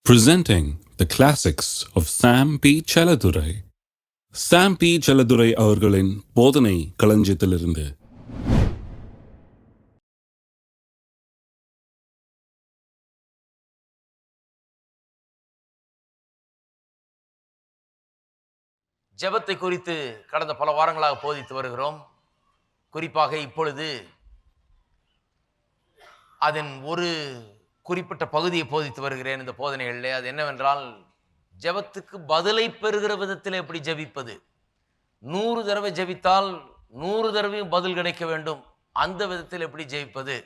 Presenting the classics of Sam P. Chaladurai. Sam P. Chaladurai அவர்களின் போதனை களஞ்சியத்திலிருந்து. ஜெபத்தை குறித்து கடந்த பல வாரங்களாக போதித்து வருகிறோம். குறிப்பாக இப்பொழுது அதன் ஒரு குறிப்பிட்ட பகுதியை போதித்து வருகிறேன் இந்த போதனைகளிலே. அது என்னவென்றால், ஜெபத்துக்கு பதிலை பெறுகிற விதத்தில் எப்படி ஜெபிப்பது. 100 தடவை ஜெபித்தால் 100 தடவையும் பதில் கிடைக்க வேண்டும். அந்த விதத்தில் எப்படி ஜெபிப்பது.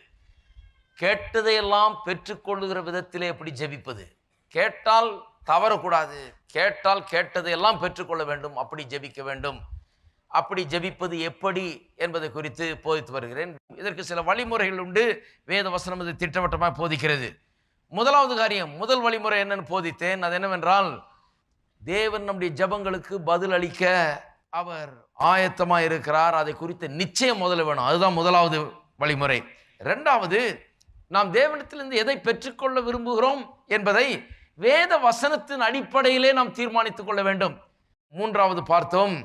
கேட்டதையெல்லாம் பெற்றுக்கொள்ளுகிற விதத்திலே எப்படி ஜெபிப்பது. கேட்டால் தவறக்கூடாது, கேட்டால் கேட்டதையெல்லாம் பெற்றுக்கொள்ள வேண்டும், அப்படி ஜெபிக்க வேண்டும். அப்படி ஜெபிப்பது எப்படி என்பதை குறித்து போதித்து வருகிறேன். இதற்கு சில வழிமுறைகள் உண்டு. வேத வசனம் இது திட்டவட்டமாக போதிக்கிறது. முதலாவது காரியம், முதல் வழிமுறை என்னன்னு போதித்தேன். அது என்னவென்றால், தேவன் நம்முடைய ஜெபங்களுக்கு பதில் அளிக்க அவர் ஆயத்தமாக இருக்கிறார். அதை குறித்த நிச்சயம் முதல்ல வேணும். அதுதான் முதலாவது வழிமுறை. இரண்டாவது, நாம் தேவனிடத்திலிருந்து எதை பெற்றுக்கொள்ள விரும்புகிறோம் என்பதை வேத வசனத்தின் அடிப்படையிலே நாம் தீர்மானித்துக் கொள்ள வேண்டும். மூன்றாவது பார்த்தோம்,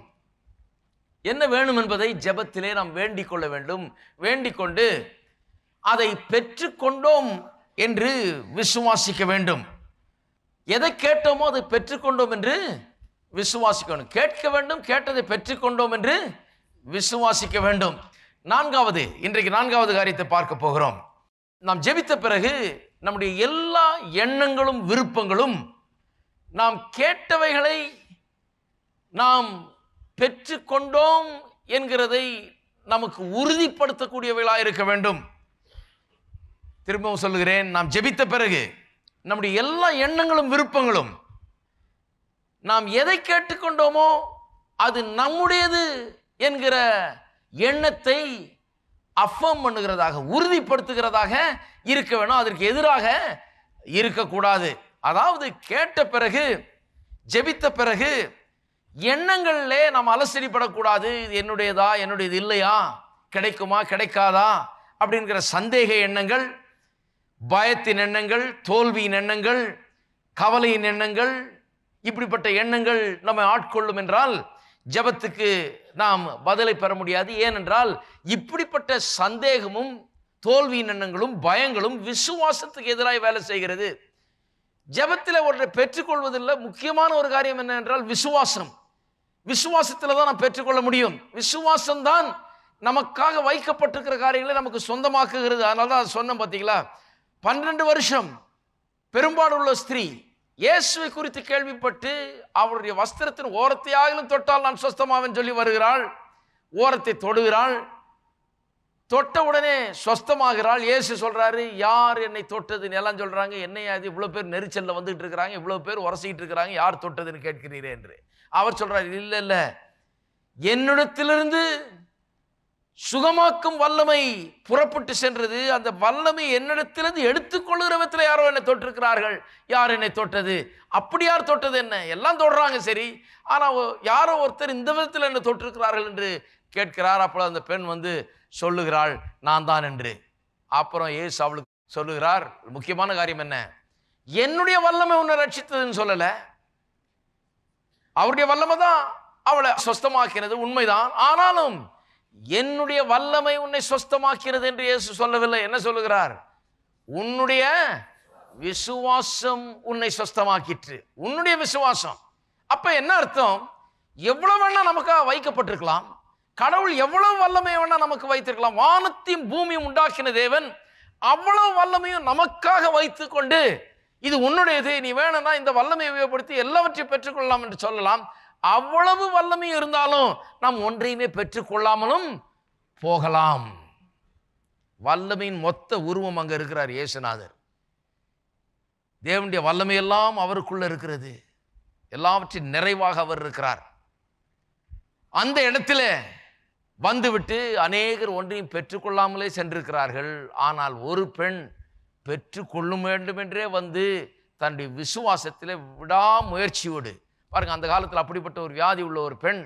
என்ன வேணும் என்பதை ஜெபத்திலே நாம் வேண்டிக் கொள்ள வேண்டும். வேண்டிக் கொண்டு அதை பெற்றுக்கொண்டோம் என்று விசுவாசிக்க வேண்டும். எதை கேட்டோமோ அதை பெற்றுக்கொண்டோம் என்று விசுவாசிக்கணும். கேட்க வேண்டும், கேட்டதை பெற்றுக்கொண்டோம் என்று விசுவாசிக்க வேண்டும். இன்றைக்கு நான்காவது காரியத்தை பார்க்க போகிறோம். நாம் ஜெபித்த பிறகு நம்முடைய எல்லா எண்ணங்களும் விருப்பங்களும் நாம் கேட்டவைகளை நாம் பெற்றுக்கொண்டோம் என்கிறதை நமக்கு உறுதிப்படுத்தக்கூடியவைகளாக இருக்க வேண்டும். திரும்பவும் சொல்லுகிறேன், நாம் ஜெபித்த பிறகு நம்முடைய எல்லா எண்ணங்களும் விருப்பங்களும் நாம் எதை கேட்டுக்கொண்டோமோ அது நம்முடையது என்கிற எண்ணத்தை அஃபர்ம் பண்ணுகிறதாக, உறுதிப்படுத்துகிறதாக இருக்க வேணும். அதற்கு எதிராக இருக்கக்கூடாது. அதாவது கேட்ட பிறகு, ஜெபித்த பிறகு எண்ணங்களிலே நாம் அலசடிப்படக்கூடாது. இது என்னுடையதா, என்னுடையது இல்லையா, கிடைக்குமா கிடைக்காதா அப்படிங்கிற சந்தேக எண்ணங்கள், பயத்தின் எண்ணங்கள், தோல்வியின் எண்ணங்கள், கவலையின் எண்ணங்கள், இப்படிப்பட்ட எண்ணங்கள் நம்மை ஆட்கொள்ளும் என்றால் ஜெபத்துக்கு நாம் பதிலை பெற முடியாது. ஏனென்றால் இப்படிப்பட்ட சந்தேகமும் தோல்வியின் எண்ணங்களும் பயங்களும் விசுவாசத்துக்கு எதிராக வேலை செய்கிறது. ஜெபத்தில் ஒன்றை பெற்றுக்கொள்வதில் முக்கியமான ஒரு காரியம் என்ன என்றால் விசுவாசம். விசுவாசத்தில் தான் நாம் பெற்றுக்கொள்ள முடியும். விசுவாசம்தான் நமக்காக வைக்கப்பட்டிருக்கிற காரியங்களை நமக்கு சொந்தமாக்குகிறது. அதனால தான் சொன்னோம் பார்த்தீங்களா, 12 வருஷம் பெரும்பாடுள்ள ஸ்திரீ இயேசுவை குறித்து கேள்விப்பட்டு அவருடைய வஸ்திரத்தின் ஓரத்தையாகிலும் தொட்டால் நான் சொஸ்தமாவேன் சொல்லி வருகிறாள். ஓரத்தை தொடுகிறாள். தொட்ட உடனே சொஸ்தமாகிறாள். இயேசு சொல்றாரு, யார் என்னை தொட்டதுன்னு எல்லாம் சொல்றாங்க. என்னையா அது, இவ்வளவு பேர் நெரிச்சல்ல வந்துட்டு இருக்கிறாங்க, இவ்வளவு பேர் உரசிக்கிட்டு இருக்கிறாங்க, யார் தொட்டதுன்னு கேட்கிறீரே என்று. அவர் சொல்றாரு, இல்ல என்னிடத்திலிருந்து சுகமாக்கும் வல்லமை புறப்பட்டு சென்றது. அந்த வல்லமை என்னிடத்திலிருந்து எடுத்துக்கொள்ளுகிற விதத்தில் யாரோ என்னை தொட்டிருக்கிறார்கள். யார் என்னை தொட்டது? அப்படி யார் தொட்டது? என்ன எல்லாம் தொடுறாங்க சரி, ஆனா யாரோ ஒருத்தர் இந்த விதத்தில் என்னை தொட்டிருக்கிறார்கள் என்று கேட்கிறார். அப்போ அந்த பெண் சொல்லுகிறாள், நான் தான் என்று. அப்புறம் இயேசு அவளுக்கு சொல்லுகிறார், முக்கியமான காரியம் என்ன, என்னுடைய வல்லமை உன்னை ரட்சித்ததுன்னு சொல்லல, அவருடைய வல்லமை தான் அவளை சொஸ்தமாக்கினது, உண்மைதான். ஆனாலும் என்னுடைய வல்லமை உன்னை சொஸ்தமாக்கிறது என்று இயேசு சொல்லவில்லை. என்ன சொல்லுகிறார்? உன்னுடைய விசுவாசம் உன்னை சொஸ்தமாக்கிற்று. உன்னுடைய விசுவாசம். அப்ப என்ன அர்த்தம்? எவ்வளவு வேணா நமக்காக வைக்கப்பட்டிருக்கலாம், கடவுள் எவ்வளவு வல்லமை வேணா நமக்கு வைத்திருக்கலாம். வானத்தையும் பூமியும் உண்டாக்கின தேவன் அவ்வளவு வல்லமையும் நமக்காக வைத்து கொண்டு, இது உன்னுடையது, நீ வேணும்னா இந்த வல்லமையை உபயோகப்படுத்தி எல்லாவற்றையும் பெற்றுக்கொள்ளலாம் என்று சொல்லலாம். அவ்வளவு வல்லமை இருந்தாலும் நாம் ஒன்றையுமே பெற்றுக்கொள்ளாமலும் போகலாம். வல்லமையின் மொத்த உருவம் அங்க இருக்கிறார் இயேசுநாதர். தேவனுடைய வல்லமை எல்லாம் அவருக்குள்ள இருக்கிறது. எல்லாவற்றின் நிறைவாக அவர் இருக்கிறார். அந்த இடத்துல வந்துவிட்டு அநேகர் ஒன்றையும் பெற்றுக்கொள்ளாமலே சென்றிருக்கிறார்கள். ஆனால் ஒரு பெண் பெற்றுக்கொள்ளும் வேண்டும் என்றே தன்னுடைய விசுவாசத்தில் விடாமுயற்சியோடு, பாருங்க, அந்த காலத்தில் அப்படிப்பட்ட ஒரு வியாதி உள்ள ஒரு பெண்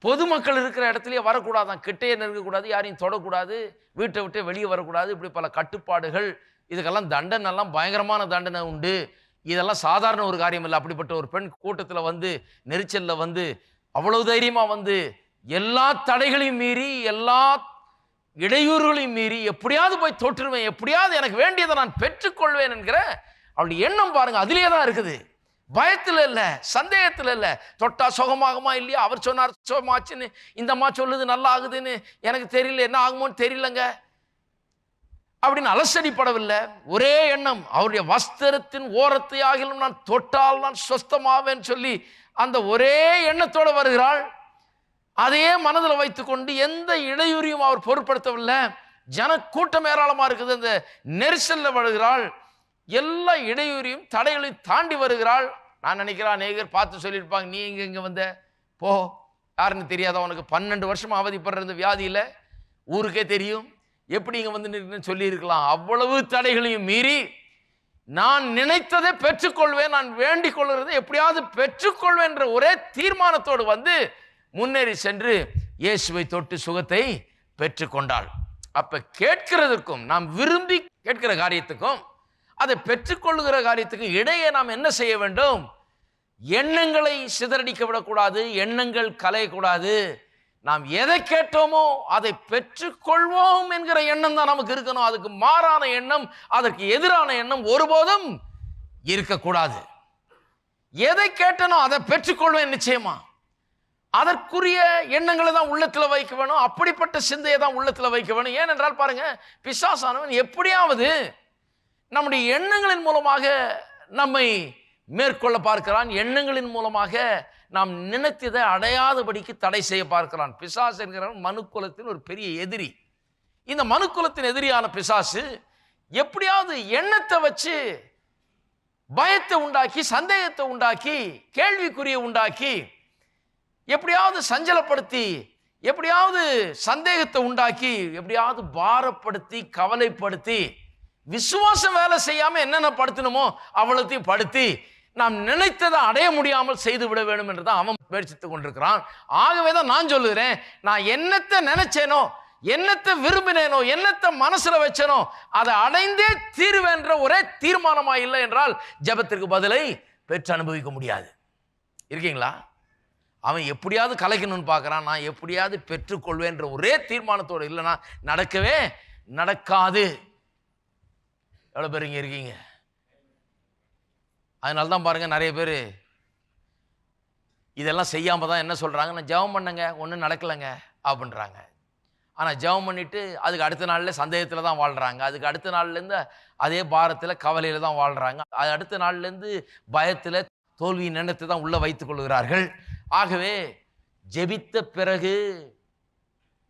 பொதுமக்கள் இருக்கிற இடத்துலயே வரக்கூடாதான், கிட்டையே நெருங்கக்கூடாது, யாரையும் தொடக்கூடாது, வீட்டை விட்டு வெளியே வரக்கூடாது, இப்படி பல கட்டுப்பாடுகள் இதுக்கெல்லாம் தண்டனை எல்லாம் பயங்கரமான தண்டனை உண்டு, இதெல்லாம் சாதாரண ஒரு காரியம் இல்லை. அப்படிப்பட்ட ஒரு பெண் கூட்டத்தில் வந்து நெரிச்சலில் வந்து அவ்வளவு தைரியமாக வந்து எல்லா தடைகளையும் மீறி எல்லா இடையூறுகளையும் மீறி எப்படியாவது போய் தொற்றுவேன், எப்படியாவது எனக்கு வேண்டியதை நான் பெற்றுக்கொள்வேன் என்கிற அவளுடைய எண்ணம் பாருங்க, அதிலே தான் இருக்குது. பயத்தில் இல்லை, சந்தேகத்தில் இல்லை. தொட்டா சுகமாகுமா இல்லையா, அவர் சொன்னார் சுகமாச்சுன்னு, இந்த அம்மா சொல்லுது நல்லா ஆகுதுன்னு, எனக்கு தெரியல என்ன ஆகுமோன்னு தெரியலங்க அப்படின்னு அலசடிப்படவில்லை. ஒரே எண்ணம், அவருடைய வஸ்திரத்தின் ஓரத்தை ஆகிலும் நான் தொட்டால் நான் சொஸ்தமாவேன்னு சொல்லி அந்த ஒரே எண்ணத்தோடு வருகிறாள். அதையே மனதில் வைத்துக்கொண்டு எந்த இடையூறையும் அவர் பொருட்படுத்தவில்லை. ஜன கூட்டம் ஏராளமாக இருக்குது, அந்த நெரிசலில் வருகிறாள். எல்லா இடையூறையும் தடைகளையும் தாண்டி வருகிறாள். நான் நினைக்கிறேன் அநேகர் பார்த்து சொல்லியிருப்பாங்க, நீ இங்கே வந்த போ, யாருன்னு தெரியாத உனக்கு 12 வருஷம் அவதிப்படுற இந்த வியாதியில் ஊருக்கே தெரியும், எப்படி இங்கே வந்து சொல்லியிருக்கலாம். அவ்வளவு தடைகளையும் மீறி நான் நினைத்ததை பெற்றுக்கொள்வேன், நான் வேண்டிக் கொள்கிறதை எப்படியாவது பெற்றுக்கொள்வேன் என்ற ஒரே தீர்மானத்தோடு வந்து முன்னேறி சென்று இயேசுவை தொட்டு சுகத்தை பெற்றுக்கொண்டாள். அப்ப கேட்கிறதற்கும் நாம் விரும்பி கேட்கிற காரியத்துக்கும் அதை பெற்றுக்கொள்ளுகிற காரியத்துக்கும் இடையே நாம் என்ன செய்ய வேண்டும்? எண்ணங்களை சிதறடிக்க விடக்கூடாது, எண்ணங்கள் கலையக்கூடாது. நாம் எதை கேட்டோமோ அதை பெற்றுக்கொள்வோம் என்கிற எண்ணம் தான் நமக்கு இருக்கணும். அதுக்கு மாறான எண்ணம், அதற்கு எதிரான எண்ணம் ஒருபோதும் இருக்கக்கூடாது. எதை கேட்டனோ அதை பெற்றுக்கொள்வேன் நிச்சயமா, அதற்குரிய எண்ணங்களை தான் உள்ளத்தில் வைக்க வேணும், அப்படிப்பட்ட சிந்தையை தான் உள்ளத்தில் வைக்க வேணும். ஏனென்றால் பாருங்க, பிசாசானவன் எப்படியாவது நம்முடைய எண்ணங்களின் மூலமாக நம்மை மேற்கொள்ள பார்க்கிறான். எண்ணங்களின் மூலமாக நாம் நினைத்ததை அடையாதபடிக்கு தடை செய்ய பார்க்கிறான். பிசாசு என்கிறவன் மனுக்குலத்தின் ஒரு பெரிய எதிரி. இந்த மனுக்குலத்தின் எதிரியான பிசாசு எப்படியாவது எண்ணத்தை வச்சு பயத்தை உண்டாக்கி, சந்தேகத்தை உண்டாக்கி, கேள்விக்குறிய உண்டாக்கி, எப்படியாவது சஞ்சலப்படுத்தி, எப்படியாவது சந்தேகத்தை உண்டாக்கி, எப்படியாவது பாரப்படுத்தி, கவலைப்படுத்தி, விசுவாசம் வேலை செய்யாம என்னென்ன படுத்தணுமோ அவ்வளத்தையும் படுத்தி நாம் நினைத்ததை அடைய முடியாமல் செய்து விட வேண்டும் என்று தான் அவன் முயற்சித்துக் கொண்டிருக்கிறான். ஆகவே தான் நான் சொல்லுகிறேன், நான் என்னத்தை நினைச்சேனோ, என்னத்தை விரும்பினேனோ, என்னத்தை மனசுல வச்சேனோ அதை அடைந்தே தீர்வேன்ற ஒரே தீர்மானமா இல்லை என்றால் ஜெபத்திற்கு பதிலை பெற்று அனுபவிக்க முடியாது. இருக்கீங்களா? அவன் எப்படியாவது கலைக்கணும்னு பார்க்குறான், நான் எப்படியாவது பெற்றுக்கொள்வேன்ற ஒரே தீர்மானத்தோடு இல்லைன்னா நடக்கவே நடக்காது. எவ்வளோ பேர் இங்கே இருக்கீங்க? அதனால தான் பாருங்கள், நிறைய பேர் இதெல்லாம் செய்யாமல் தான் என்ன சொல்கிறாங்க, நான் ஜெபம் பண்ணங்க ஒன்றும் நடக்கலைங்க அப்படின்றாங்க. ஆனால் ஜெபம் பண்ணிவிட்டு அதுக்கு அடுத்த நாளில் சந்தேகத்தில் தான் வாழ்கிறாங்க, அதுக்கு அடுத்த நாள்லேருந்து அதே பாரத்தில் கவலையில் தான் வாழ்கிறாங்க, அது அடுத்த நாள்லேருந்து பயத்தில் தோல்வியின் எண்ணத்தை தான் உள்ளே வைத்துக் கொள்கிறார்கள். ஆகவே ஜெபித்த பிறகு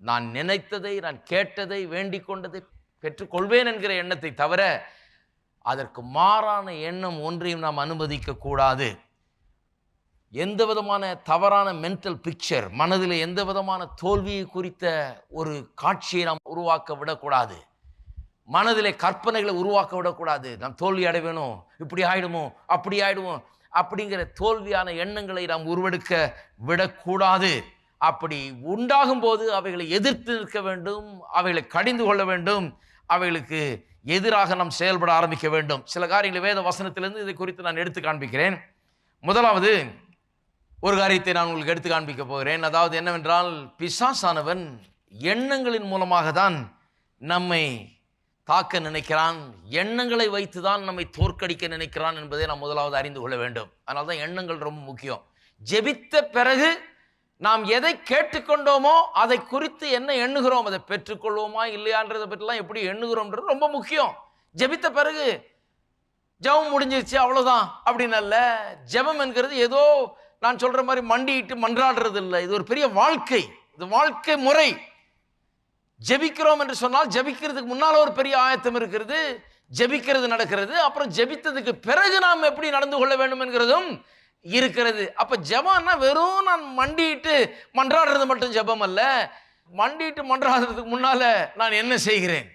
நான் நினைத்ததை, நான் கேட்டதை, வேண்டிக் கொண்டதை பெற்றுக்கொள்வேன் என்கிற எண்ணத்தை தவிர அதற்கு மாறான எண்ணம் ஒன்றையும் நாம் அனுமதிக்க கூடாது. எந்த விதமான தவறான மென்டல் பிக்சர், மனதில் எந்த விதமான தோல்வியை குறித்த ஒரு காட்சியை நாம் உருவாக்க விடக்கூடாது. மனதிலே கற்பனைகளை உருவாக்க விடக்கூடாது. நாம் தோல்வி அடைவேணும், இப்படி ஆயிடுமோ, அப்படி ஆயிடுவோம் அப்படிங்கிற தோல்வியான எண்ணங்களை நாம் உருவெடுக்க விடக்கூடாது. அப்படி உண்டாகும் போது அவைகளை எதிர்த்து நிற்க வேண்டும், அவைகளை கடிந்து கொள்ள வேண்டும், அவைகளுக்கு எதிராக நாம் செயல்பட ஆரம்பிக்க வேண்டும். சில காரியங்களை வேத வசனத்திலிருந்து இதை குறித்து நான் எடுத்து காண்பிக்கிறேன். முதலாவது ஒரு காரியத்தை நான் உங்களுக்கு எடுத்து காண்பிக்க போகிறேன். அதாவது என்னவென்றால், பிசாசானவன் எண்ணங்களின் மூலமாக தான் நம்மை தாக்க நினைக்கிறான், எண்ணங்களை வைத்து தான் நம்மை தோற்கடிக்க நினைக்கிறான் என்பதை நாம் முதலாவது அறிந்து கொள்ள வேண்டும். அதனால தான் எண்ணங்கள் ரொம்ப முக்கியம். ஜெபித்த பிறகு நாம் எதை கேட்டுக்கொண்டோமோ அதை குறித்து என்ன எண்ணுகிறோம், அதை பெற்றுக்கொள்வோமா இல்லையான்றதை பற்றிலாம் எப்படி எண்ணுகிறோம்ன்றது ரொம்ப முக்கியம். ஜெபித்த பிறகு ஜெபம் முடிஞ்சிருச்சு அவ்வளோதான் அப்படின்னு அல்ல. ஜெபம் என்கிறது ஏதோ நான் சொல்ற மாதிரி மண்டிட்டு மன்றாடுறது இல்லை. இது ஒரு பெரிய வாழ்க்கை, இது வாழ்க்கை முறை. ஜெபிக்கிறோம் என்று சொன்னால் ஜெபிக்கிறதுக்கு முன்னால் ஒரு பெரிய ஆயத்தம் இருக்கிறது, ஜெபிக்கிறது நடக்கிறது, அப்புறம் ஜெபித்ததுக்கு பிறகு நாம் எப்படி நடந்து கொள்ள வேண்டும் என்கிறதும் இருக்கிறது. அப்ப ஜெபம்னா வெறும் நான் மண்டிட்டு மன்றாடுறது மட்டும் ஜெபம் அல்ல. மண்டிட்டு மன்றாடுறதுக்கு முன்னால நான் என்ன செய்கிறேன்,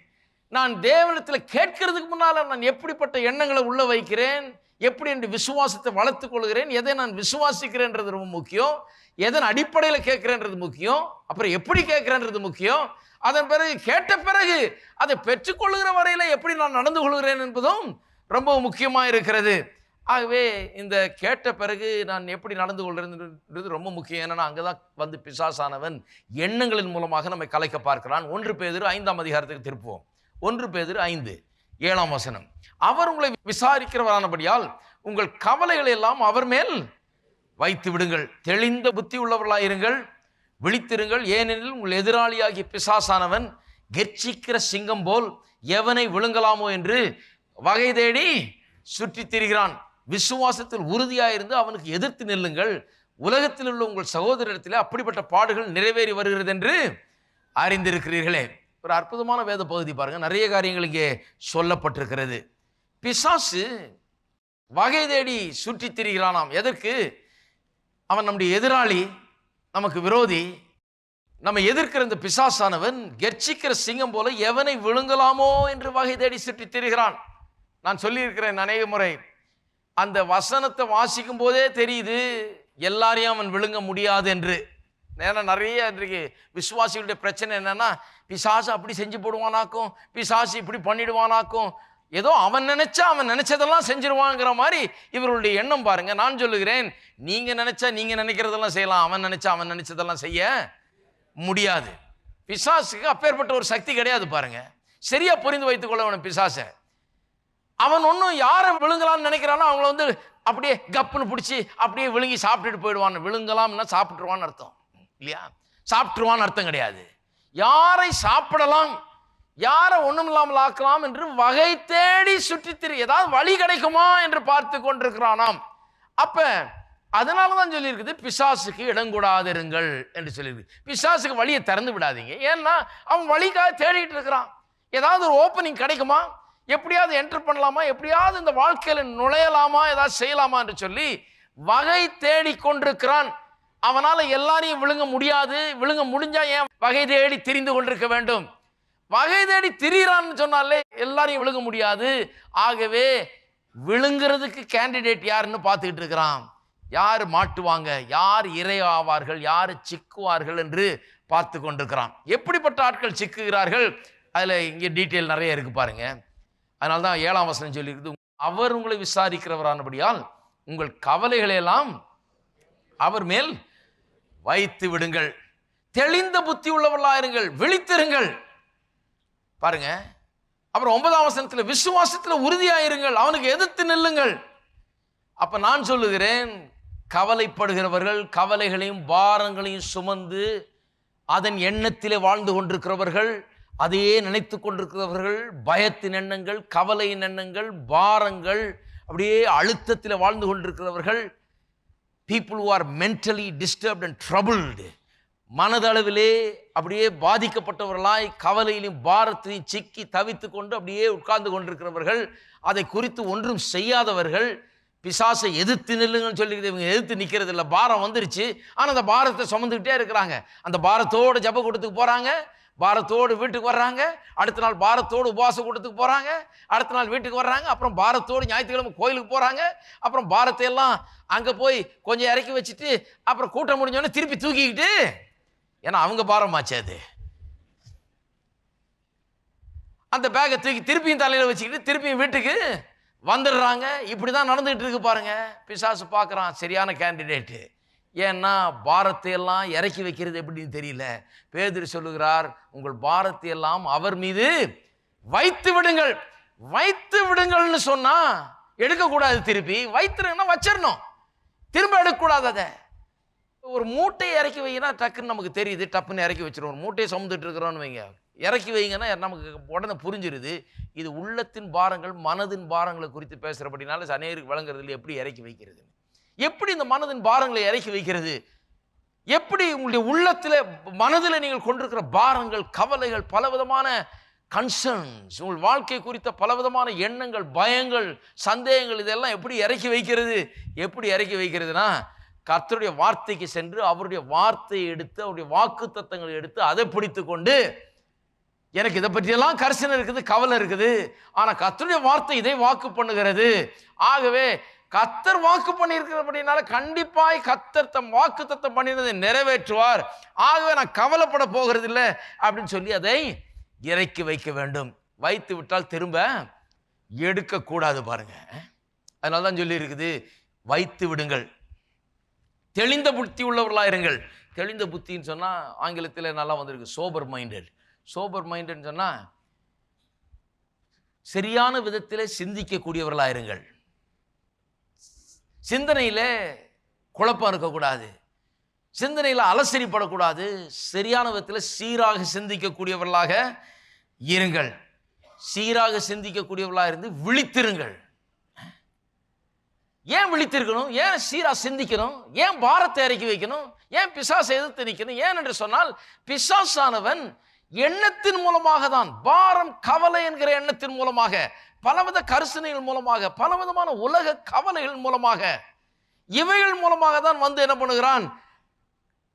நான் தேவனிடத்தில் கேட்கறதுக்கு முன்னால நான் எப்படிப்பட்ட எண்ணங்களை உள்ள வைக்கிறேன், எப்படி என்று விசுவாசத்தை வளர்த்துக் கொள்கிறேன், எதை நான் விசுவாசிக்கிறேன்றது ரொம்ப முக்கியம், எதன் அடிப்படையில் கேட்கிறேன்றது முக்கியம், அப்புறம் எப்படி கேட்கிறேன்றது முக்கியம், அதன் பிறகு கேட்ட பிறகு அதை பெற்றுக்கொள்கிற வரையில எப்படி நான் நடந்து கொள்கிறேன் என்பதும் ரொம்ப முக்கியமாக இருக்கிறது. ஆகவே இந்த கேட்ட பிறகு நான் எப்படி நடந்து கொள்கிறேன்றது ரொம்ப முக்கியம். ஏன்னா அங்கதான் வந்து பிசாசானவன் எண்ணங்களின் மூலமாக நம்மை கலைக்க பார்க்கிறான். 1 பேதுரு 5ஆம் அதிகாரத்துக்கு திருப்புவோம். 1 பேதுரு 5:7 அவர் உங்களை விசாரிக்கிறவரானபடியால் உங்கள் கவலைகளை எல்லாம் அவர் மேல் வைத்து விடுங்கள், தெளிந்த புத்தி உள்ளவர்களாயிருங்கள், விழித்திருங்கள், ஏனெனில் உங்கள் எதிராளியாகிய பிசாசானவன் கெர்ச்சிக்கிற சிங்கம் போல் எவனை விழுங்கலாமோ என்று வகை தேடி சுற்றி திரிகிறான். விசுவாசத்தில் உறுதியாயிருந்து அவனுக்கு எதிர்த்து நில்லுங்கள், உலகத்தில் உள்ள உங்கள் சகோதரத்திலே அப்படிப்பட்ட பாடுகள் நிறைவேறி வருகிறது என்று அறிந்திருக்கிறீர்களே. ஒரு அற்புதமான வேத பகுதி பாருங்க, நிறைய காரியங்கள் இங்கே சொல்லப்பட்டிருக்கிறது. பிசாசு வகை தேடி சுற்றி திரிகிறானாம். எதற்கு? அவன் நம்முடைய எதிராளி, நமக்கு விரோதி. நம்ம எதிர்க்கிற இந்த பிசாசானவன் கெர்ச்சிக்கிற சிங்கம் போல எவனை விழுங்கலாமோ என்று வகை தேடி சுற்றி திரிகிறான். நான் சொல்லியிருக்கிறேன் அநேக முறை, அந்த வசனத்தை வாசிக்கும் போதே தெரியுது எல்லாரையும் அவன் விழுங்க முடியாது என்று. ஏன்னா நிறைய இன்றைக்கு விசுவாசிகளுடைய பிரச்சனை என்னன்னா, பிசாசு அப்படி செஞ்சு போடுவானாக்கும், பிசாசு இப்படி பண்ணிடுவானாக்கும், ஏதோ அவன் நினைச்சதெல்லாம் செஞ்சிருவாங்கிற மாதிரி இவருடைய எண்ணம் பாருங்க. நான் சொல்லுகிறேன், நீங்க நினைச்சா நீங்க நினைக்கிறதெல்லாம் செய்யலாம், அவன் நினைச்சதெல்லாம் செய்ய முடியாது. பிசாசுக்கு அப்பேற்பட்ட ஒரு சக்தி கிடையாது பாருங்க. சரியா புரிந்து வைத்துக் கொள்ள வேணும். பிசாசை அவன் ஒன்றும் யாரை விழுங்கலாம்னு நினைக்கிறானோ அவங்கள வந்து அப்படியே கப்புன்னு பிடிச்சி அப்படியே விழுங்கி சாப்பிட்டுட்டு போயிடுவான். விழுங்கலாம்னா சாப்பிட்டுருவான்னு அர்த்தம் இல்லையா? சாப்பிட்டுருவான்னு அர்த்தம் கிடையாது. யாரை சாப்பிடலாம், யாரை ஒண்ணும் இல்லாமல் ஆக்கலாம் என்று வகை தேடி சுற்றி ஏதாவது வழி கிடைக்குமா என்று பார்த்து கொண்டிருக்கிறானாம். அப்ப அதனாலதான் சொல்லியிருக்குது, பிசாசுக்கு இடங்கூடாதிருங்கள் என்று சொல்லியிருக்கு. பிசாசுக்கு வழியை திறந்து விடாதீங்க. ஏன்னா அவன் வழிக்காக தேடிட்டு இருக்கிறான். ஏதாவது ஒரு ஓப்பனிங் கிடைக்குமா, எப்படியாவது என்டர் பண்ணலாமா, எப்படியாவது இந்த வாழ்க்கையில நுழையலாமா, ஏதாவது செய்யலாமா என்று சொல்லி வகை தேடி கொண்டிருக்கிறான். அவனால எல்லாரையும் விழுங்க முடியாது. விழுங்க முடிஞ்சா ஏன் வகை தேடி திரிந்து கொண்டிருக்க வேண்டும்? வகை தேடி திரிகிறான்னு சொன்னாலே எல்லாரையும் விழுங்க முடியாது. ஆகவே விழுங்குறதுக்கு கேண்டிடேட் யாருன்னு பார்த்துக்கிட்டு இருக்கிறான். யார் மாட்டுவாங்க, யார் இரையாவார்கள், யார் சிக்குவார்கள் என்று பார்த்து கொண்டிருக்கிறான். எப்படிப்பட்ட ஆட்கள் சிக்குகிறார்கள், அதுல இங்கே டீட்டெயில் நிறைய இருக்கு பாருங்க. அதனால்தான் 7ஆம் வசனம் சொல்லியிருக்குது, அவர் உங்களை விசாரிக்கிறவரானபடியால் உங்கள் கவலைகளை எல்லாம் அவர் மேல் வைத்து விடுங்கள், தெளிந்த புத்தி உள்ளவர்களாயிருங்கள், விழித்திருங்கள். பாருங்க. அப்புறம் 9ஆம் வசனத்தில் விசுவாசத்தில் உறுதியாயிருங்கள், அவனுக்கு எதிர்த்து நில்லுங்கள். அப்ப நான் சொல்லுகிறேன், கவலைப்படுகிறவர்கள், கவலைகளையும் பாரங்களையும் சுமந்து அதன் எண்ணத்திலே வாழ்ந்து கொண்டிருக்கிறவர்கள், அதையே நினைத்து கொண்டிருக்கிறவர்கள், பயத்தின் எண்ணங்கள், கவலையின் எண்ணங்கள், பாரங்கள், அப்படியே அழுத்தத்தில் வாழ்ந்து கொண்டிருக்கிறவர்கள், people who are mentally disturbed and troubled, மனதளவிலே அப்படியே பாதிக்கப்பட்டவர்களாய் கவலையிலும் பாரத்திலையும் சிக்கி தவித்து கொண்டு அப்படியே உட்கார்ந்து கொண்டிருக்கிறவர்கள், அதை குறித்து ஒன்றும் செய்யாதவர்கள், பிசாசை எதிர்த்து நில்லுங்கன்னு சொல்லி இவங்க எதிர்த்து நிற்கிறது இல்லை. பாரம் வந்துருச்சு, ஆனால் அந்த பாரத்தை சுமந்துக்கிட்டே இருக்கிறாங்க. அந்த பாரத்தோடு ஜப கூட்டத்துக்கு போகிறாங்க, பாரத்தோடு வீட்டுக்கு வர்றாங்க, அடுத்த நாள் பாரத்தோடு உபவாச கூட்டத்துக்கு போகிறாங்க, அடுத்த நாள் வீட்டுக்கு வர்றாங்க, அப்புறம் பாரத்தோடு ஞாயிற்றுக்கிழமை கோயிலுக்கு போகிறாங்க, அப்புறம் பாரத்தை எல்லாம் அங்கே போய் கொஞ்சம் இறக்கி வச்சுட்டு அப்புறம் கூட்டம் முடிஞ்சோடனே திருப்பி தூக்கிக்கிட்டு, ஏன்னா அவங்க பாரமாச்சு அது, அந்த பேக்கை தூக்கி திருப்பியும் தலையில் வச்சுக்கிட்டு திருப்பியும் வீட்டுக்கு வந்துடுறாங்க. இப்படி தான் நடந்துகிட்டு இருக்கு பாருங்க. பிசாசு பார்க்குறான் சரியான கேண்டிடேட்டு. ஏன்னா பாரத்தை எல்லாம் இறக்கி வைக்கிறது எப்படின்னு தெரியல. பேதுரு சொல்லுகிறார், உங்கள் பாரத்தை எல்லாம் அவர் மீது வைத்து விடுங்கள். வைத்து விடுங்கள்னு சொன்னா எடுக்கக்கூடாது, திருப்பி வைத்துருங்கன்னா வச்சிடணும், திரும்ப எடுக்கக்கூடாது. அதை ஒரு மூட்டையை இறக்கி வைங்கன்னா டக்குன்னு நமக்கு தெரியுது, டப்புன்னு இறக்கி வச்சிருவோம். ஒரு மூட்டையை சுமந்துட்டு இருக்கிறோன்னு வைங்க, இறக்கி வைங்கன்னா நமக்கு உடனே புரிஞ்சிருது. இது உள்ளத்தின் பாரங்கள், மனதின் பாரங்களை குறித்து பேசுகிறபடினால அநேகருக்கு விளங்குறதுல எப்படி இறக்கி வைக்கிறது, எப்படி இந்த மனதின் பாரங்களை இறக்கி வைக்கிறது, எப்படி உங்களுடைய உள்ளத்தில் மனதில் நீங்கள் கொண்டிருக்கிற பாரங்கள், கவலைகள், பலவிதமான கன்சர்ன்ஸ், உங்கள் வாழ்க்கை குறித்த பலவிதமான எண்ணங்கள், பயங்கள், சந்தேகங்கள், இதெல்லாம் எப்படி இறக்கி வைக்கிறது? எப்படி இறக்கி வைக்கிறதுனா, கர்த்தருடைய வார்த்தைக்கு சென்று அவருடைய வார்த்தையை எடுத்து, அவருடைய வாக்கு தத்தங்களை எடுத்து அதை பிடித்து கொண்டு எனக்கு இதை பற்றியெல்லாம் கரிசனை இருக்குது, கவலை இருக்குது. ஆனா கர்த்தருடைய வார்த்தை இதை வாக்கு பண்ணுகிறது. ஆகவே கர்த்தர் வாக்கு பண்ணியிருக்கிறபடினால கண்டிப்பாய் கர்த்தர் தம் வாக்கு தத்தம் பண்ணினதை நிறைவேற்றுவார். ஆகவே நான் கவலைப்பட போகிறது இல்லை அப்படின்னு சொல்லி அதை இறக்கி வைக்க வேண்டும். வைத்து விட்டால் திரும்ப எடுக்கக்கூடாது பாருங்க. அதனால தான் சொல்லி இருக்குது, வைத்து விடுங்கள், தெளிந்த புத்தி உள்ளவர்களாக இருங்கள். தெளிந்த புத்தின்னு சொன்னால் ஆங்கிலத்தில் நல்லா வந்திருக்கு, சோபர் மைண்டட். சோபர் மைண்டட்னு சொன்னால் சரியான விதத்தில் சிந்திக்கக்கூடியவர்களாக இருங்கள். சிந்தனையில் குழப்பம் இருக்கக்கூடாது, சிந்தனையில் அலசரிப்படக்கூடாது. சரியான விதத்தில் சீராக சிந்திக்கக்கூடியவர்களாக இருங்கள். சீராக சிந்திக்கக்கூடியவர்களாக இருந்து விழித்திருங்கள். ஏன் விழித்திருக்கணும்? ஏன் சீரா சிந்திக்கணும்? ஏன் பாரத்தை இறக்கி வைக்கணும்? ஏன் பிசாசை எதிர்த்து நிற்கணும்? ஏன் என்று சொன்னால், பிசாசானவன் எண்ணத்தின் மூலமாக தான், பாரம் கவலை என்கிற எண்ணத்தின் மூலமாக, பலவித கரிசனைகள் மூலமாக, பலவிதமான உலக கவலைகள் மூலமாக, இவைகள் மூலமாக தான் வந்து என்ன பண்ணுகிறான்,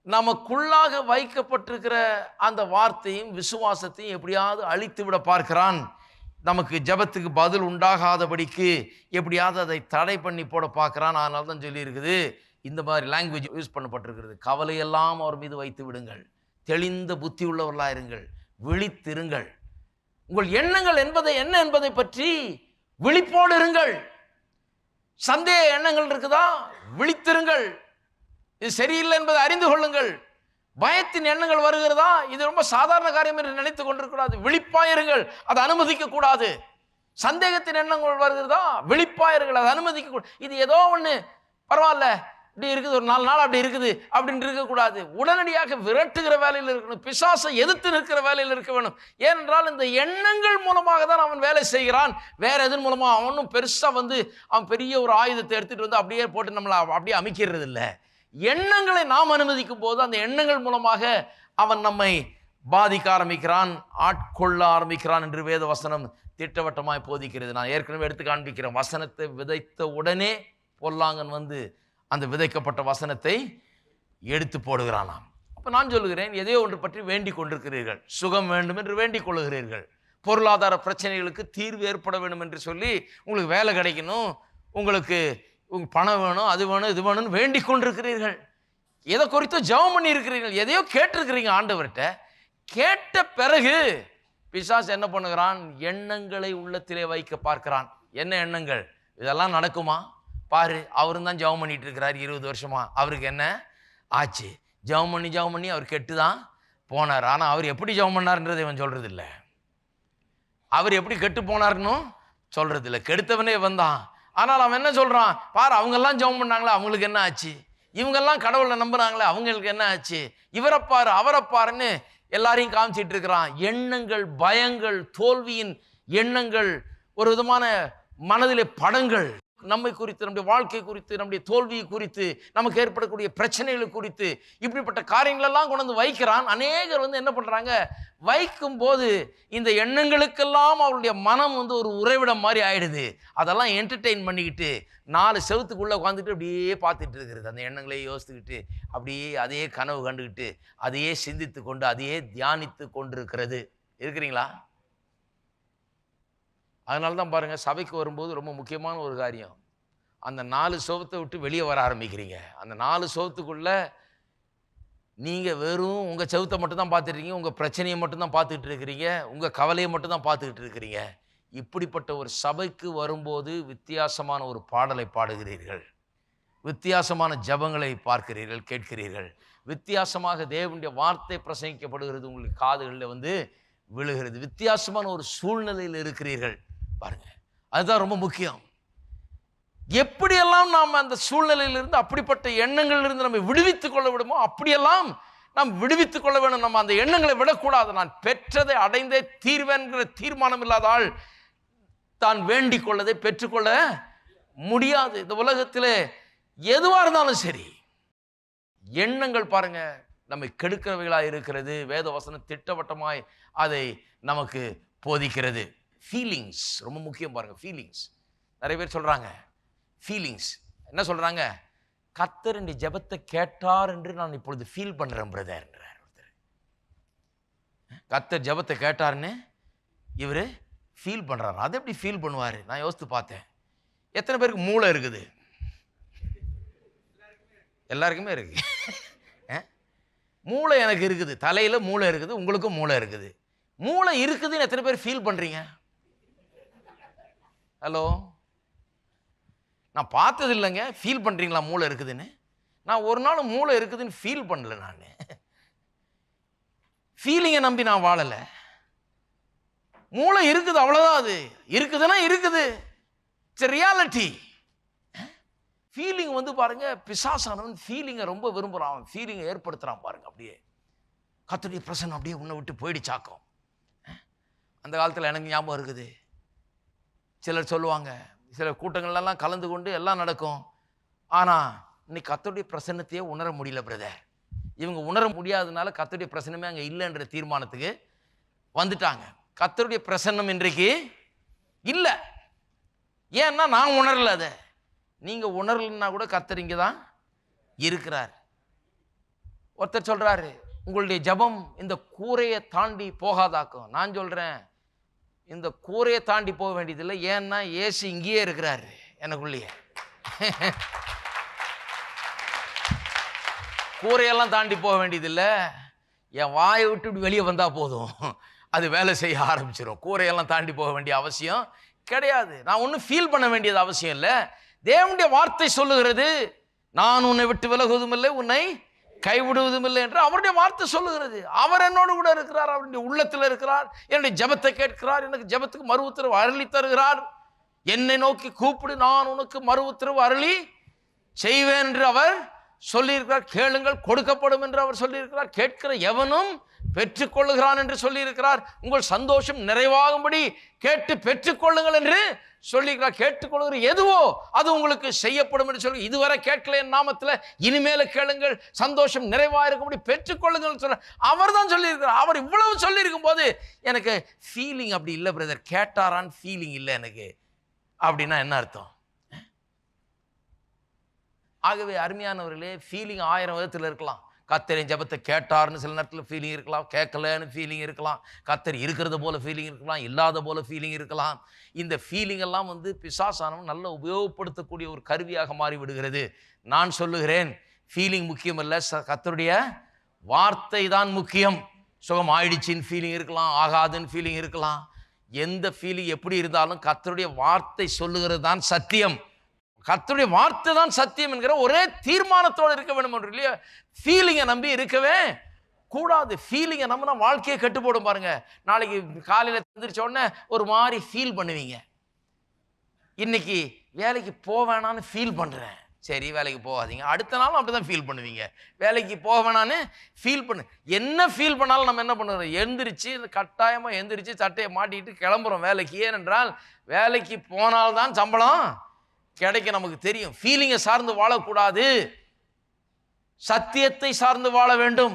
நமக்குள்ளாக வைக்கப்பட்டிருக்கிற அந்த வார்த்தையும் விசுவாசத்தையும் எப்படியாவது அழித்து விட பார்க்கிறான். நமக்கு ஜபத்துக்கு பதில் உண்டாகாதபடிக்கு எப்படியாவது அதை தடை பண்ணி போட பார்க்குறான். அதனால தான் சொல்லி இருக்குது, இந்த மாதிரி லாங்குவேஜ் யூஸ் பண்ணப்பட்டிருக்கிறது. கவலையெல்லாம் அவர் மீது வைத்து விடுங்கள், தெளிந்த புத்தி உள்ளவர்களாக இருங்கள், விழித்திருங்கள். உங்கள் எண்ணங்கள் என்ன என்பதை பற்றி விழிப்போடு இருங்கள். சந்தேக எண்ணங்கள் இருக்குதா? விழித்திருங்கள், இது சரியில்லை என்பதை அறிந்து கொள்ளுங்கள். பயத்தின் எண்ணங்கள் வருகிறதா? இது ரொம்ப சாதாரண காரியம் என்று நினைத்துக் கொண்டிருக்கூடாது, விழிப்பாயிருங்கள், அதை அனுமதிக்க கூடாது. சந்தேகத்தின் எண்ணங்கள் வருகிறதா? விழிப்பாயிருங்கள், அதை அனுமதிக்க கூடாது. இது ஏதோ ஒன்று பரவாயில்ல, இப்படி இருக்குது, ஒரு 4 நாள் அப்படி இருக்குது அப்படின்னு இருக்கக்கூடாது. உடனடியாக விரட்டுகிற வேலையில் இருக்கணும், பிசாசை எதிர்த்து நிற்கிற வேலையில் இருக்க வேணும். ஏனென்றால் இந்த எண்ணங்கள் மூலமாக தான் அவன் வேலை செய்கிறான். வேற எதன் மூலமாக அவனும் பெருசா வந்து அவன் பெரிய ஒரு ஆயுதத்தை எடுத்துட்டு வந்து அப்படியே போட்டு நம்மளை அப்படியே அமைக்கிறது இல்லை. எண்ணங்களை நாம் அனுமதிக்கும் போது அந்த எண்ணங்கள் மூலமாக அவன் நம்மை பாதிக்க ஆரம்பிக்கிறான், ஆட்கொள்ள ஆரம்பிக்கிறான் என்று வேத வசனம் திட்டவட்டமாய் போதிக்கிறது. நான் ஏற்கனவே எடுத்து காண்பிக்கிறேன். வசனத்தை விதைத்த உடனே பொல்லாங்கன் வந்து அந்த விதைக்கப்பட்ட வசனத்தை எடுத்து போடுகிறானாம். அப்போ நான் சொல்லுகிறேன், எதையோ ஒன்று பற்றி வேண்டிக் கொண்டிருக்கிறீர்கள், சுகம் வேண்டும் என்று வேண்டிக் கொள்ளுகிறீர்கள், பொருளாதார பிரச்சனைகளுக்கு தீர்வு ஏற்பட வேண்டும் என்று சொல்லி, உங்களுக்கு வேலை கிடைக்கணும், உங்களுக்கு பணம் வேணும், அது வேணும், இது வேணும்னு வேண்டிக் கொண்டிருக்கிறீர்கள். எதை குறித்தோ ஜெபம் பண்ணி இருக்கிறீர்கள், எதையோ கேட்டிருக்கிறீங்க ஆண்டவர்கிட்ட. கேட்ட பிறகு பிசாசு என்ன பண்ணுகிறான்? எண்ணங்களை உள்ளத்திலே வைக்க பார்க்கிறான். என்ன எண்ணங்கள்? இதெல்லாம் நடக்குமா பாரு, அவரும் தான் ஜெபம் பண்ணிட்டு இருக்கிறார் 20 வருஷமா, அவருக்கு என்ன ஆச்சு? ஜெபம் பண்ணி அவர் கெட்டுதான் போனார். ஆனால் அவர் எப்படி ஜெபம் பண்ணார்ன்றது இவன் சொல்றது இல்லை. அவர் எப்படி கெட்டு போனார்னு சொல்றது இல்லை. கெடுத்தவனே வந்தான். ஆனால் அவன் என்ன சொல்றான்? பாரு, அவங்கெல்லாம் ஜெபம் பண்ணாங்களே, அவங்களுக்கு என்ன ஆச்சு? இவங்கெல்லாம் கடவுளை நம்புறாங்களே, அவங்களுக்கு என்ன ஆச்சு? இவரைப்பாரு அவரைப்பாருன்னு எல்லாரையும் காமிச்சிட்டு இருக்கிறான். எண்ணங்கள், பயங்கள், தோல்வியின் எண்ணங்கள், ஒரு விதமான மனதிலே படங்கள், நம்மை குறித்து, நம்முடைய வாழ்க்கை குறித்து, நம்முடைய தோல்வியை குறித்து, நமக்கு ஏற்படக்கூடிய பிரச்சனைகள் குறித்து, இப்படிப்பட்ட காரியங்களெல்லாம் கொண்டு வந்து வைக்கிறான். அநேகர் வந்து என்ன பண்றாங்க? வைக்கும் போது இந்த எண்ணங்களுக்கெல்லாம் அவருடைய மனம் வந்து ஒரு உறைவிடம் மாதிரி ஆயிடுது. அதெல்லாம் என்டர்டெயின் பண்ணிக்கிட்டு 4 செவத்துக்குள்ளே உட்காந்துட்டு அப்படியே பார்த்துட்டு இருக்கிறது. அந்த எண்ணங்களை யோசித்துக்கிட்டு அப்படியே அதே கனவு கண்டுக்கிட்டு அதையே சிந்தித்து கொண்டு அதையே தியானித்து கொண்டிருக்கிறது. இருக்கிறீங்களா? அதனால தான் பாருங்கள், சபைக்கு வரும்போது ரொம்ப முக்கியமான ஒரு காரியம், அந்த 4 சுவத்தை விட்டு வெளியே வர ஆரம்பிக்கிறீங்க. அந்த 4 சுவத்துக்குள்ளே நீங்கள் வெறும் உங்கள் செவத்தை மட்டும் தான் பார்த்துட்ருக்கீங்க, உங்கள் பிரச்சனையை மட்டும்தான் பார்த்துக்கிட்டு இருக்கிறீங்க, உங்கள் கவலையை மட்டும் தான் பார்த்துக்கிட்டு இருக்கிறீங்க. இப்படிப்பட்ட ஒரு சபைக்கு வரும்போது வித்தியாசமான ஒரு பாடலை பாடுகிறீர்கள், வித்தியாசமான ஜபங்களை பார்க்கிறீர்கள், கேட்கிறீர்கள், வித்தியாசமாக தேவனுடைய வார்த்தை பிரசங்கிக்கப்படுகிறது, உங்களுக்கு காதுகளில் வந்து விழுகிறது, வித்தியாசமான ஒரு சூழ்நிலையில் இருக்கிறீர்கள். பாருங்க, அதுதான் ரொம்ப முக்கியம். எப்படியெல்லாம் நாம் அந்த சூழ்நிலையிலிருந்து, அப்படிப்பட்ட எண்ணங்களிலிருந்து நம்ம விடுவித்துக் கொள்ள விடுமோ அப்படியெல்லாம் நாம் விடுவித்துக் கொள்ள வேண்டும். நம்ம அந்த எண்ணங்களை விடக்கூடாது. நான் பெற்றதை அடைந்தே தீர்வேன்கிற தீர்மானம் இல்லாதால் தான் வேண்டிக் கொள்ளதை பெற்றுக்கொள்ள முடியாது. இந்த உலகத்திலே எதுவாக இருந்தாலும் சரி, எண்ணங்கள் பாருங்க நம்மை கெடுக்கிறவைகளாக இருக்கிறது. வேத வசனம் திட்டவட்டமாய் அதை நமக்கு போதிக்கிறது. ஃபீலிங்ஸ் ரொம்ப முக்கியம் பாருங்க. ஃபீலிங்ஸ் நிறைய பேர் சொல்றாங்க, ஃபீலிங்ஸ் என்ன சொல்றாங்க? கர்த்தர் இந்த ஜெபத்தை கேட்டார் என்று நான் இப்பொழுது ஃபீல் பண்றேன் பிரதர். கர்த்தர் ஜெபத்தை கேட்டாருன்னு இவர் ஃபீல் பண்ணுறாரு. அதை எப்படி ஃபீல் பண்ணுவார்? நான் யோசித்து பார்த்தேன். எத்தனை பேருக்கு மூளை இருக்குது? எல்லாருக்குமே இருக்கு. மூளை எனக்கு இருக்குது, தலையில் மூளை இருக்குது, உங்களுக்கும் மூளை இருக்குது. மூளை இருக்குதுன்னு எத்தனை பேர் ஃபீல் பண்ணுறீங்க? ஹலோ, நான் பார்த்தது இல்லைங்க. ஃபீல் பண்ணுறீங்களா மூளை இருக்குதுன்னு? நான் ஒரு நாள் மூளை இருக்குதுன்னு ஃபீல் பண்ணல. நான் ஃபீலிங்கை நம்பி நான் வாழலை. மூளை இருக்குது, அவ்வளோதான். அது இருக்குதுன்னா இருக்குது. It's reality. ஃபீலிங் வந்து பாருங்க, பிசாசானவன் ஃபீலிங்கை ரொம்ப விரும்புகிறான். அவன் ஃபீலிங்கை ஏற்படுத்துகிறான் பாருங்க. அப்படியே கர்த்தருடைய பிரசன்னம் அப்படியே உன்னை விட்டு போயிடுச்சாக்கும். அந்த காலத்தில் எனக்கு ஞாபகம் இருக்குது. சிலர் சொல்லுவாங்க, சில கூட்டங்கள்லாம் கலந்து கொண்டு எல்லாம் நடக்கும். ஆனால் இன்னைக்கு கர்த்தருடைய பிரசன்னத்தையே உணர முடியல பிரதர். இவங்க உணர முடியாததுனால கர்த்தருடைய பிரசன்னமே அங்கே இல்லைன்ற தீர்மானத்துக்கு வந்துட்டாங்க. கர்த்தருடைய பிரசன்னம் இன்றைக்கு இல்லை. ஏன்னா நான் உணரல. அதை நீங்கள் உணரலன்னா கூட கர்த்தர் இங்கே தான் இருக்கிறார். ஒருத்தர் சொல்கிறாரு, உங்களுடைய ஜெபம் இந்த கூரையை தாண்டி போகாதாக்கும். நான் சொல்கிறேன், இந்த கூரையை தாண்டி போக வேண்டியதில்லை. ஏன்னா ஏசு இங்கேயே இருக்கிறாரு எனக்குள்ளேயே. கூரையெல்லாம் தாண்டி போக வேண்டியதில்லை. என் வாயை விட்டு இப்படி வெளியே வந்தால் போதும், அது வேலை செய்ய ஆரம்பிச்சிடும். கூரையெல்லாம் தாண்டி போக வேண்டிய அவசியம் கிடையாது. நான் ஒன்றும் ஃபீல் பண்ண வேண்டியது அவசியம் இல்லை. தேவனுடைய வார்த்தை சொல்லுகிறது, நான் உன்னை விட்டு விலகுவதும் இல்லை, உன்னை கைவிடுவதும் இல்லை என்று அவருடைய வார்த்தை சொல்லுகிறது. அவர் என்னோடு கூட இருக்கிறார், அவருடைய உள்ளத்தில் இருக்கிறார், என்னுடைய ஜெபத்தை கேட்கிறார், எனக்கு ஜெபத்துக்கு மறு உத்தரவு அருளி தருகிறார். என்னை நோக்கி கூப்பிடு, நான் உனக்கு மறு உத்தரவு அருளி செய்வேன் என்று அவர் சொல்லியிருக்கிறார். கேளுங்கள் கொடுக்கப்படும் என்று அவர் சொல்லியிருக்கிறார். கேட்கிற எவனும் பெற்றுக்கொள்ளுகிறான் என்று சொல்லியிருக்கிறார். உங்கள் சந்தோஷம் நிறைவாகும்படி கேட்டு பெற்றுக்கொள்ளுங்கள் என்று சொல்லியிருக்கிறார். கேட்டுக்கொள்கிற எதுவோ அது உங்களுக்கு செய்யப்படும் என்று சொல்லி, இதுவரை கேட்கல என் நாமத்தில், இனிமேல கேளுங்கள், சந்தோஷம் நிறைவாயிருக்கும்படி பெற்றுக்கொள்ளுங்கள் சொல்ல அவர் தான் சொல்லியிருக்கிறார். அவர் இவ்வளவு சொல்லியிருக்கும் போது எனக்கு ஃபீலிங் அப்படி இல்லை பிரதர். கேட்டாரான்னு ஃபீலிங் இல்லை எனக்கு. அப்படின்னா என்ன அர்த்தம்? ஆகவே அருமையானவர்களே, ஃபீலிங் 1000 விதத்தில் இருக்கலாம். கர்த்தரின் ஜெபத்தை கேட்டார்னு சில நேரத்தில் ஃபீலிங் இருக்கலாம், கேட்கலன்னு ஃபீலிங் இருக்கலாம், கர்த்தர் இருக்கிறது போல ஃபீலிங் இருக்கலாம், இல்லாத போல ஃபீலிங் இருக்கலாம். இந்த ஃபீலிங் எல்லாம் வந்து பிசாசானவன் நல்ல உபயோகப்படுத்தக்கூடிய ஒரு கருவியாக மாறி விடுகிறது. நான் சொல்லுகிறேன், ஃபீலிங் முக்கியம் இல்லை, கர்த்தருடைய வார்த்தை தான் முக்கியம். சுகம் ஆயிடுச்சின்னு ஃபீலிங் இருக்கலாம், ஆகாதுன்னு ஃபீலிங் இருக்கலாம். எந்த ஃபீலிங் எப்படி இருந்தாலும் கர்த்தருடைய வார்த்தை சொல்லுகிறது தான் சத்தியம். கர்த்தருடைய வார்த்தை தான் சத்தியம் என்கிற ஒரே தீர்மானத்தோடு இருக்க வேண்டும் என்று இல்லையா? ஃபீலிங்கை நம்பி இருக்கவே கூடாது. ஃபீலிங்கை நம்பினா வாழ்க்கையை கட்டு போடும் பாருங்க. நாளைக்கு காலையில் எழுந்திரிச்ச உடனே ஒரு மாதிரி ஃபீல் பண்ணுவீங்க. இன்னைக்கு வேலைக்கு போவேணான்னு ஃபீல் பண்ணுறேன், சரி வேலைக்கு போகாதீங்க. அடுத்த நாளும் அப்படி தான் ஃபீல் பண்ணுவீங்க, வேலைக்கு போவேணான்னு ஃபீல் பண்ணு. என்ன ஃபீல் பண்ணாலும் நம்ம என்ன பண்ணுறோம்? எந்திரிச்சு கட்டாயமாக எந்திரிச்சு சட்டையை மாட்டிக்கிட்டு கிளம்புறோம் வேலைக்கு. ஏனென்றால் வேலைக்கு போனால்தான் சம்பளம் கிடைக்க நமக்கு தெரியும். ஃபீலிங்கை சார்ந்து வாழக்கூடாது, சத்தியத்தை சார்ந்து வாழ வேண்டும்.